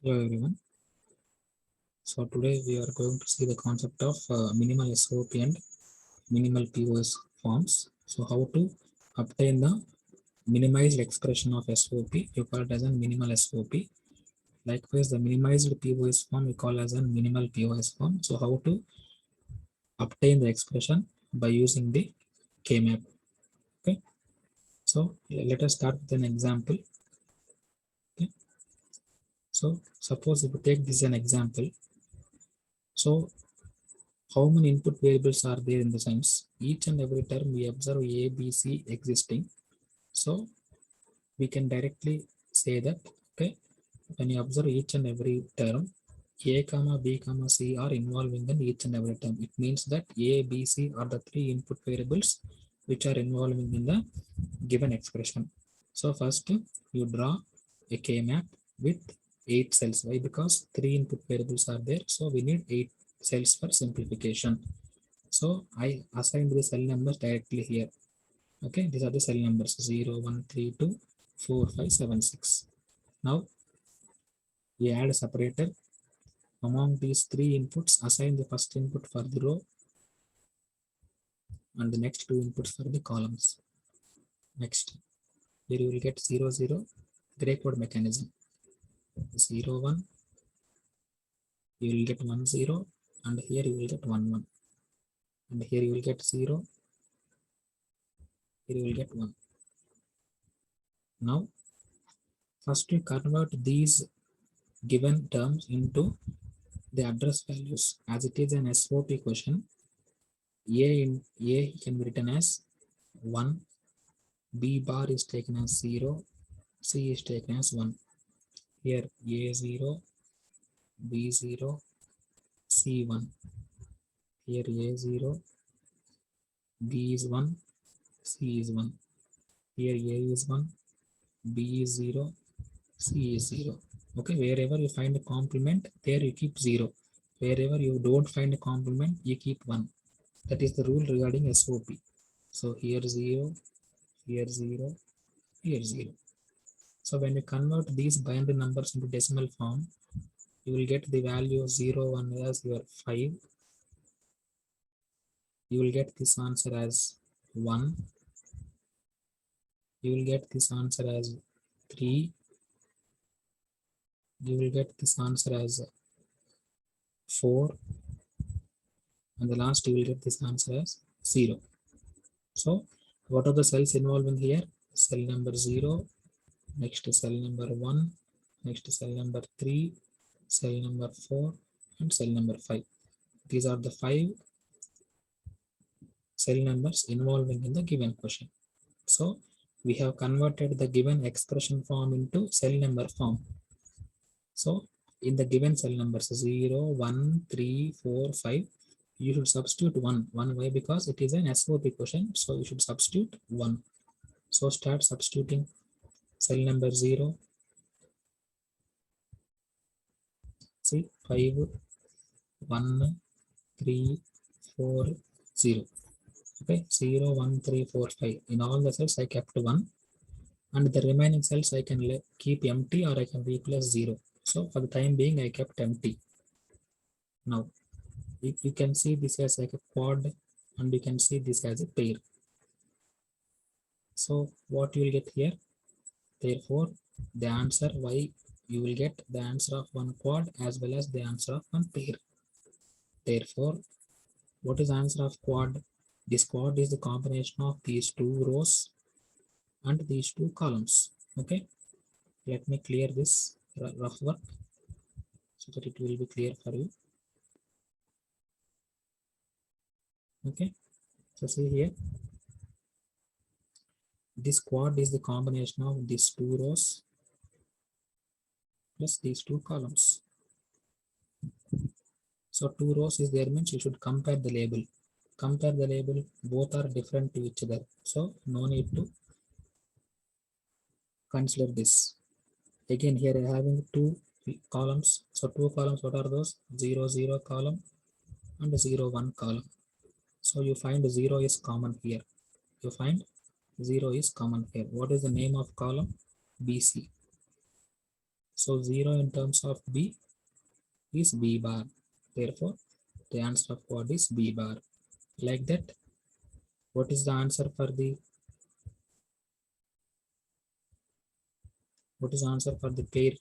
Hello everyone. So today we are going to see the concept of minimal SOP and minimal POS forms. So how to obtain the minimized expression of SOP, you call it as a minimal SOP. Likewise, the minimized POS form we call as a minimal POS form. So how to obtain the expression by using the K-map. Okay. So let us start with an example. Okay. So suppose if we take this as an example. So how many input variables are there in the sense each and every term we observe a b c existing, so we can directly say that, okay, when you observe each and every term a comma b comma c are involving in each and every term, it means that a b c are the three input variables which are involving in the given expression. So first you draw a k map with 8 cells. Why? Because three input variables are there, so we need 8 cells for simplification. So I assigned the cell numbers directly here. Okay, these are the cell numbers 0, 1, 3, 2, 4, 5, 7, 6. Now we add a separator. Among these three inputs, assign the first input for the row and the next two inputs for the columns. Next, here you will get 0, 0, gray code mechanism. 0, 1, you will get 1, 0, and here you will get 1, 1. And here you will get 0, here you will get 1. Now, first we convert these given terms into the address values. As it is an SOP question, A can be written as 1, B bar is taken as 0, C is taken as 1. Here A0, B0, C1. Here A0, B is 1, C is 1. Here A is 1, B is 0, C is 0. Okay, wherever you find a complement, there you keep 0. Wherever you don't find a complement, you keep 1. That is the rule regarding SOP. So here 0, here 0, here 0. So when you convert these binary numbers into decimal form, you will get the value of 0, 1 as your 5. You will get this answer as 1. You will get this answer as 3. You will get this answer as 4. And the last you will get this answer as 0. So what are the cells involved in here? Cell number 0, next cell number 1, next cell number 3, cell number 4, and cell number 5. These are the 5 cell numbers involving in the given question. So we have converted the given expression form into cell number form. So in the given cell numbers 0, 1, 3, 4, 5, you should substitute 1. Why? Because it is an SOP question, so you should substitute 1. So start substituting cell number 0. See 5, 1, 3, 4, 0. Okay, 0, 1, 3, 4, 5. In all the cells I kept 1, and the remaining cells I can keep empty or I can replace 0. So for the time being I kept empty. Now you can see this as like a quad, and you can see this as a pair. So what you will get here, therefore the answer why you will get the answer of one quad as well as the answer of one pair. Therefore, what is the answer of quad? This quad is the combination of these two rows and these two columns. Okay, let me clear this rough work so that it will be clear for you. Okay, so see here, this quad is the combination of these two rows plus these two columns. So two rows is there means you should compare the label. Compare the label, both are different to each other. So no need to consider this. Again here I having two columns. So two columns, what are those? 0, 0 column and 0, 1 column. So you find 0 is common here. You find 0 is common here. What is the name of column? BC. So 0 in terms of B is B bar. Therefore, the answer of quad is B bar. Like that, what is the answer for the pair?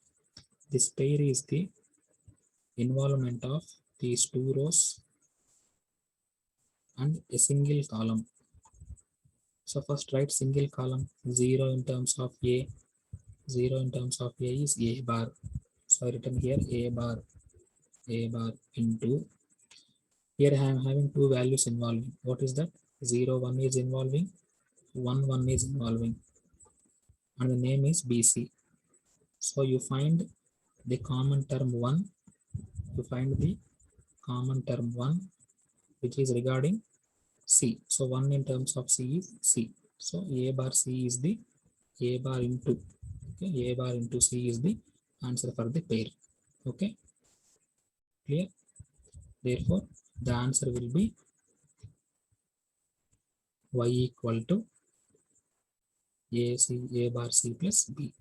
This pair is the involvement of these two rows and a single column. So first write single column. 0 in terms of A. 0 in terms of A is A bar. So I written here A bar into, here I am having two values involving. What is that? 0 1 is involving, 1 1 is involving, and the name is BC. So you find the common term 1, you find the common term 1 which is regarding C. So 1 in terms of C is C. So A bar C is the A bar into, okay, A bar into C is the answer for the pair. Okay, clear? Therefore, the answer will be Y equal to A bar C plus B.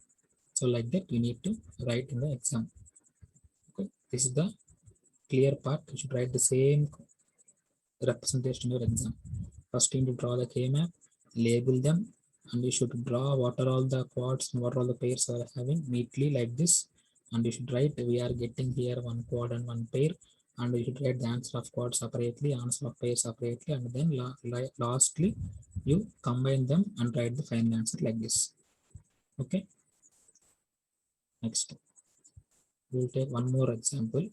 So like that you need to write in the exam. Okay, this is the clear part. You should write the same representation in your exam. First you need to draw the K-map, label them, and you should draw what are all the quads and what are all the pairs are having neatly like this. And you should write we are getting here one quad and one pair, and you should write the answer of quad separately, answer of pair separately, and then lastly you combine them and write the final answer like this. Okay, next we'll take one more example.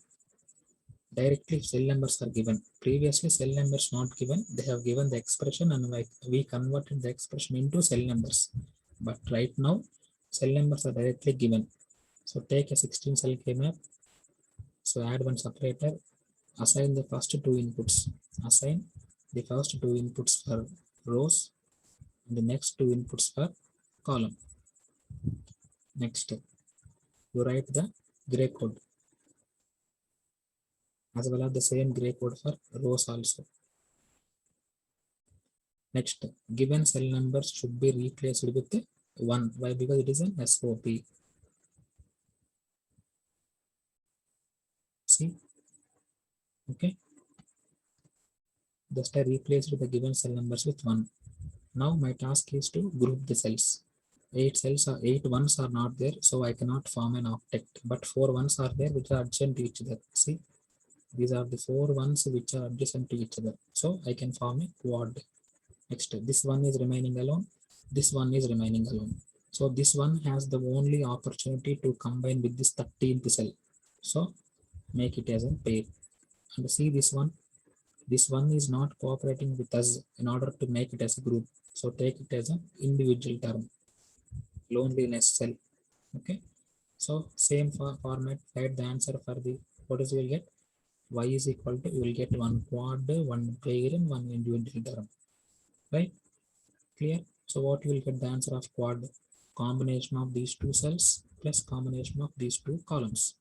Directly cell numbers are given. Previously cell numbers not given, they have given the expression and we converted the expression into cell numbers. But right now cell numbers are directly given. So take a 16 cell K-map. So add one separator, assign the first two inputs. Assign the first two inputs for rows and the next two inputs for column. Next, you write the gray code as well as the same gray code for rows also. Next, given cell numbers should be replaced with 1. Why? Because it is an SOP. See, okay. Just I replaced the given cell numbers with 1. Now my task is to group the cells. 8 ones are not there, so I cannot form an octet. But 4 ones are there which are adjacent to each other. See, these are the 4 ones which are adjacent to each other. So I can form a quad. Next, this one is remaining alone. This one is remaining alone. So this one has the only opportunity to combine with this 13th cell. So make it as a pair. And see this one is not cooperating with us in order to make it as a group. So take it as an individual term, loneliness cell. Okay. So same format, write the answer for the, what is you will get? Y is equal to, you will get one quad, one pair and one individual term. Right? Clear? So what you will get the answer of quad? Combination of these two cells plus combination of these two columns.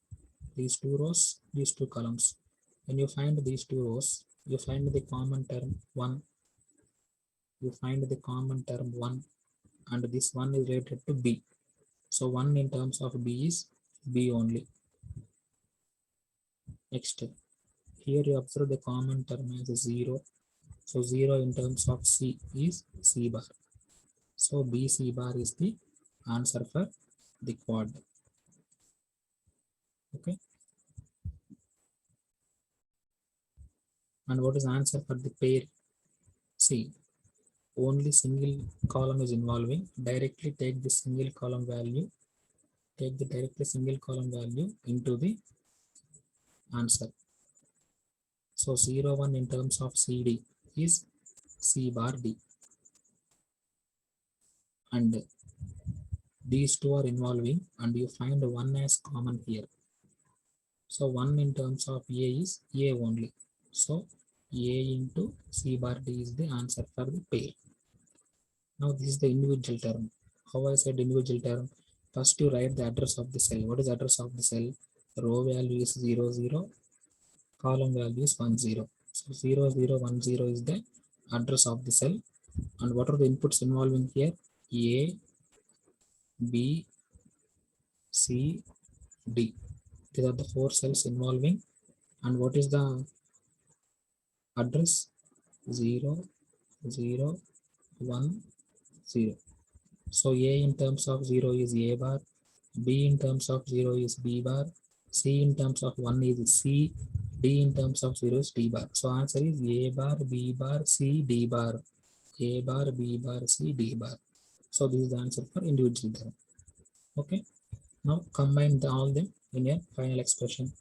These two rows, these two columns. When you find these two rows, you find the common term 1. You find the common term 1 and this one is related to B. So 1 in terms of B is B only. Next, here you observe the common term as 0. So 0 in terms of C is C bar. So BC bar is the answer for the quad. Okay. And what is the answer for the pair? C. Only single column is involving. Directly take the single column value. Take the directly single column value into the answer. So 0 1 in terms of CD is C bar D. And these two are involving and you find one as common here. So 1 in terms of A is A only. So A into C bar D is the answer for the pair. Now this is the individual term. How I said individual term? First you write the address of the cell. What is the address of the cell? Row value is 0 0, column value is 1 0. So 0 0 1 0 is the address of the cell. And what are the inputs involving here? A, B, C, D. These are the 4 cells involving. And what is the address? 0, 0, 1, 0. So A in terms of 0 is A bar, B in terms of 0 is B bar, C in terms of 1 is C, D in terms of 0 is D bar. So answer is A bar, B bar, C, D bar. A bar, B bar, C, D bar. So this is the answer for individual theorem. Okay. Now combine all them in a final expression.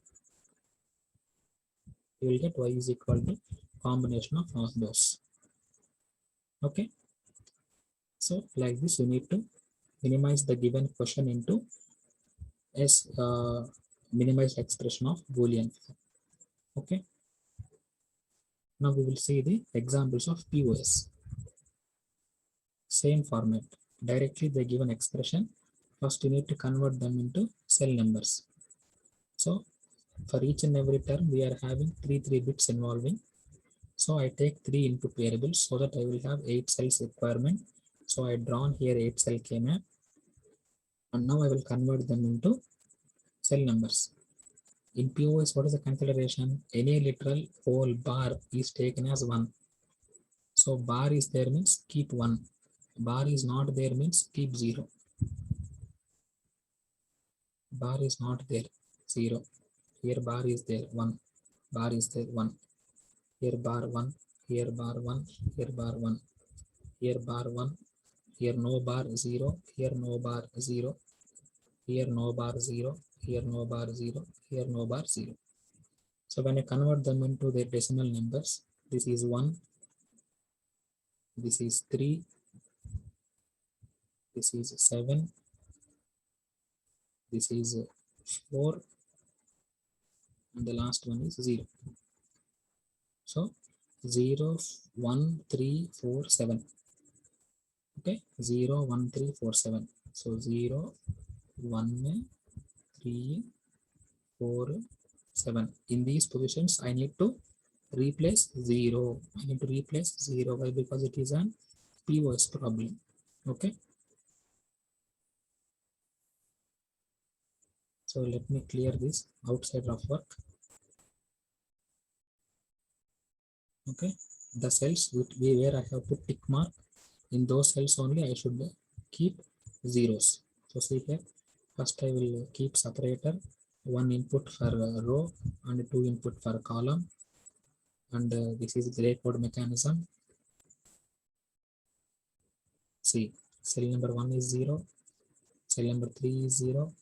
You will get y is equal to combination of all those. Okay. So like this, you need to minimize the given question into as minimized expression of Boolean. Okay. Now we will see the examples of POS. Same format. Directly the given expression. First you need to convert them into cell numbers. So for each and every term we are having 3 bits involving. So I take 3 input variables so that I will have 8 cells requirement. So I drawn here 8 cell K-map, and now I will convert them into cell numbers. In POS, what is the consideration? Any literal whole bar is taken as 1. So bar is there means keep 1. Bar is not there means keep 0. Bar is not there, 0. Here bar is there, 1. Bar is there, 1. Here bar 1. Here bar 1. Here bar 1. Here bar 1. Here no bar, 0. Here no bar, 0. Here no bar, 0. Here no bar, 0. Here no bar, 0. So when I convert them into their decimal numbers, this is 1. This is 3. This is 7. This is 4. And the last one is 0. So 0, 1, 3, 4, 7. Okay, 0, 1, 3, 4, 7. So 0, 1, 3, 4, 7. In these positions, I need to replace 0. I need to replace 0. Why? Because it is an POS problem. Okay. So let me clear this outside of work. Okay. The cells where I have put tick mark, in those cells only I should keep zeros. So see here, first I will keep separator, 1 input for row and 2 input for column, and this is gray code mechanism. See, cell number 1 is 0, cell number 3 is 0,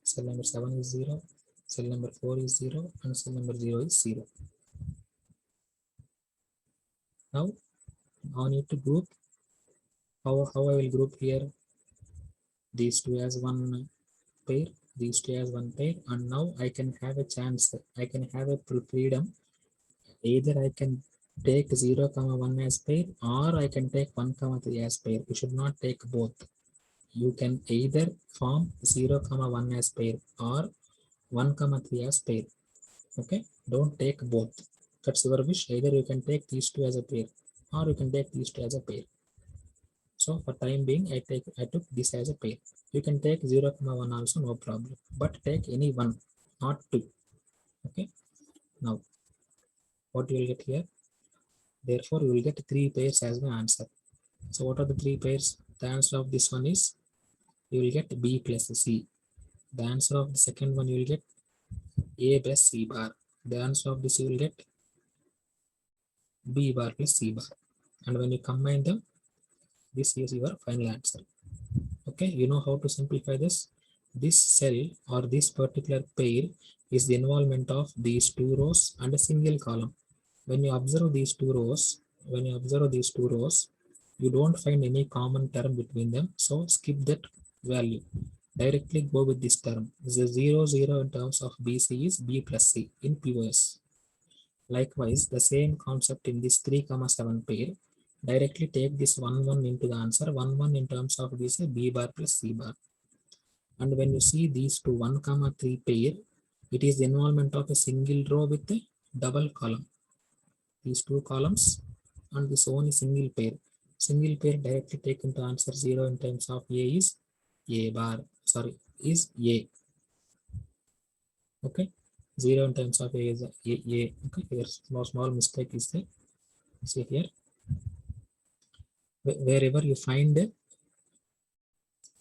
cell number 7 is 0, cell number 4 is 0, and cell number 0 is 0. Now I need to group. How I will group here? These two as one pair, these two as one pair, and now I can have a chance. I can have a freedom. Either I can take 0, 1 as pair, or I can take 1, 3 as pair. You should not take both. You can either form 0, 1 as pair or 1, 3 as pair. Okay, don't take both. That's your wish. Either you can take these two as a pair, or you can take these two as a pair. So for time being, I took this as a pair. You can take 0, 1 also, no problem. But take any one, not two. Okay. Now, what you will get here? Therefore, you will get 3 pairs as the answer. So what are the 3 pairs? The answer of this one is you will get B plus C. The answer of the second one you will get A plus C bar. The answer of this you will get B bar plus C bar. And when you combine them, this is your final answer. Okay, you know how to simplify this? This cell or this particular pair is the involvement of these 2 rows and a single column. When you observe these two rows, you don't find any common term between them. So skip that value. Directly go with this term. The 0, 0 in terms of BC is B plus C in POS. Likewise, the same concept in this 3, 7 pair. Directly take this 1, 1 into the answer. 1, 1 in terms of BC, B bar plus C bar. And when you see these two 1, 3 pair, it is the involvement of a single row with a double column. These 2 columns and this only single pair. Single pair directly taken to answer 0 in terms of A is A bar. Sorry, is A. Okay, 0 in terms of a is a. Okay, here small mistake is there. See here, wherever you find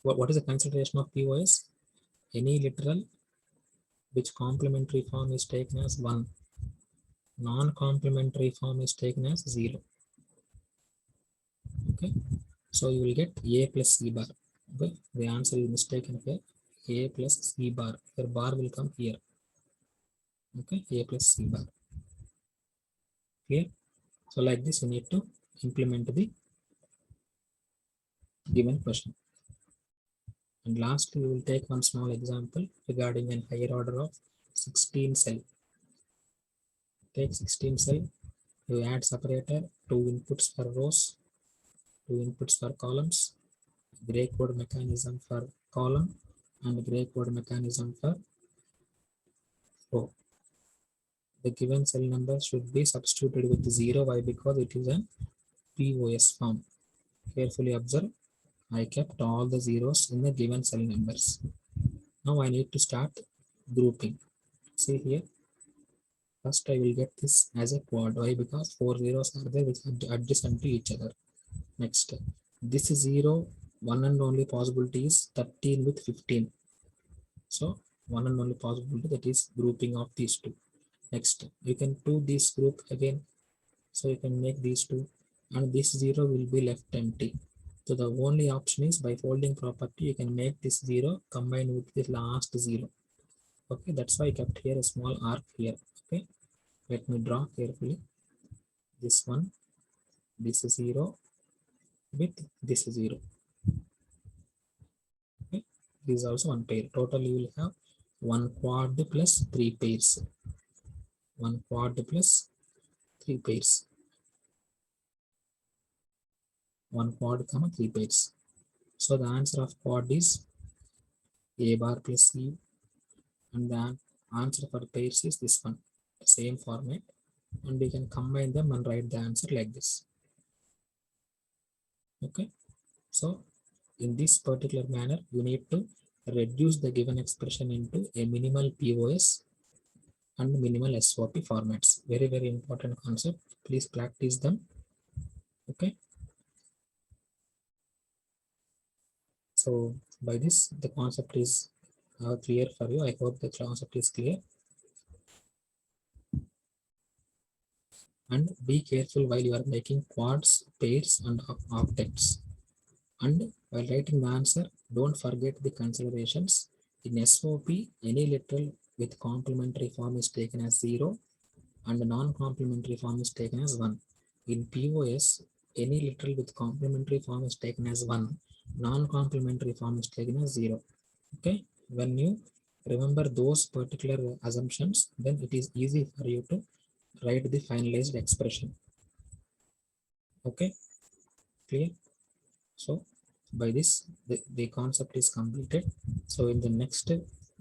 what is the consideration of POS? Any literal which complementary form is taken as 1, non-complementary form is taken as 0. Okay, so you will get a plus c bar. Okay, the answer is mistaken here. A plus c bar. Your bar will come here. Okay, a plus c bar. Clear? So like this, you need to implement the given question. And lastly, we will take one small example regarding an higher order of 16 cell. Take 16 cell. You add separator, 2 inputs for rows, 2 inputs for columns, gray code mechanism for column, and gray code mechanism for row. The given cell number should be substituted with 0. Why? Because it is an POS form. Carefully observe. I kept all the zeros in the given cell numbers. Now I need to start grouping. See here. First I will get this as a quad. Why? Because 4 zeros are there which are adjacent to each other. Next, this 0, one and only possibility is 13 with 15. So one and only possibility, that is grouping of these two. Next, you can do this group again. So you can make these two, and this 0 will be left empty. So the only option is by folding property, you can make this 0 combined with the last 0. Okay, that's why I kept here a small arc here. Okay, let me draw carefully. This one, this is 0 with this 0. Okay, this is also one pair. Total you will have 1 quad plus 3 pairs. 1 quad plus 3 pairs. 1 quad comma 3 pairs. So the answer of quad is a bar plus c, and the answer for pairs is this one, the same format, and we can combine them and write the answer like this. Okay, so in this particular manner, you need to reduce the given expression into a minimal POS and minimal SOP formats. Very, very important concept. Please practice them. Okay. So by this, the concept is clear for you. I hope the concept is clear. And be careful while you are making quads, pairs, and octets. And while writing the answer, don't forget the considerations. In SOP, any literal with complementary form is taken as 0 and non-complementary form is taken as 1. In POS, any literal with complementary form is taken as 1, non-complementary form is taken as 0. Okay, when you remember those particular assumptions, then it is easy for you to write the finalized expression. Okay, clear? So by this, the concept is completed. So in the next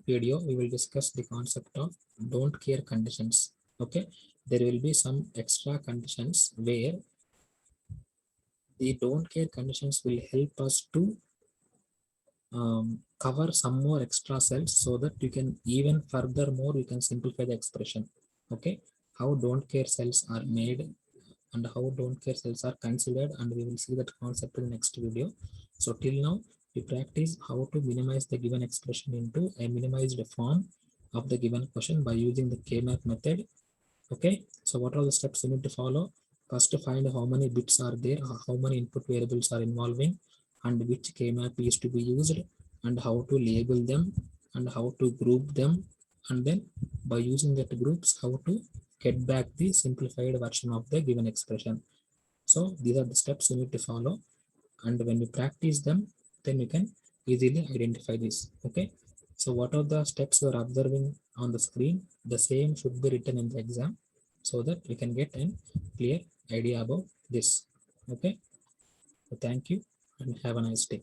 video, we will discuss the concept of don't care conditions. Okay, there will be some extra conditions where the don't care conditions will help us to cover some more extra cells so that you can even furthermore you can simplify the expression. Okay, how don't care cells are made and how don't care cells are considered, and we will see that concept in the next video. So till now we practice how to minimize the given expression into a minimized form of the given question by using the K-map method. Okay, so what are the steps you need to follow? First, to find how many bits are there, how many input variables are involving, and which K-map is to be used, and how to label them, and how to group them, and then by using that groups, how to get back the simplified version of the given expression. So these are the steps you need to follow, and when you practice them, then you can easily identify this. Okay, so what are the steps you are observing on the screen? The same should be written in the exam so that we can get a clear idea about this. Okay, so thank you and have a nice day.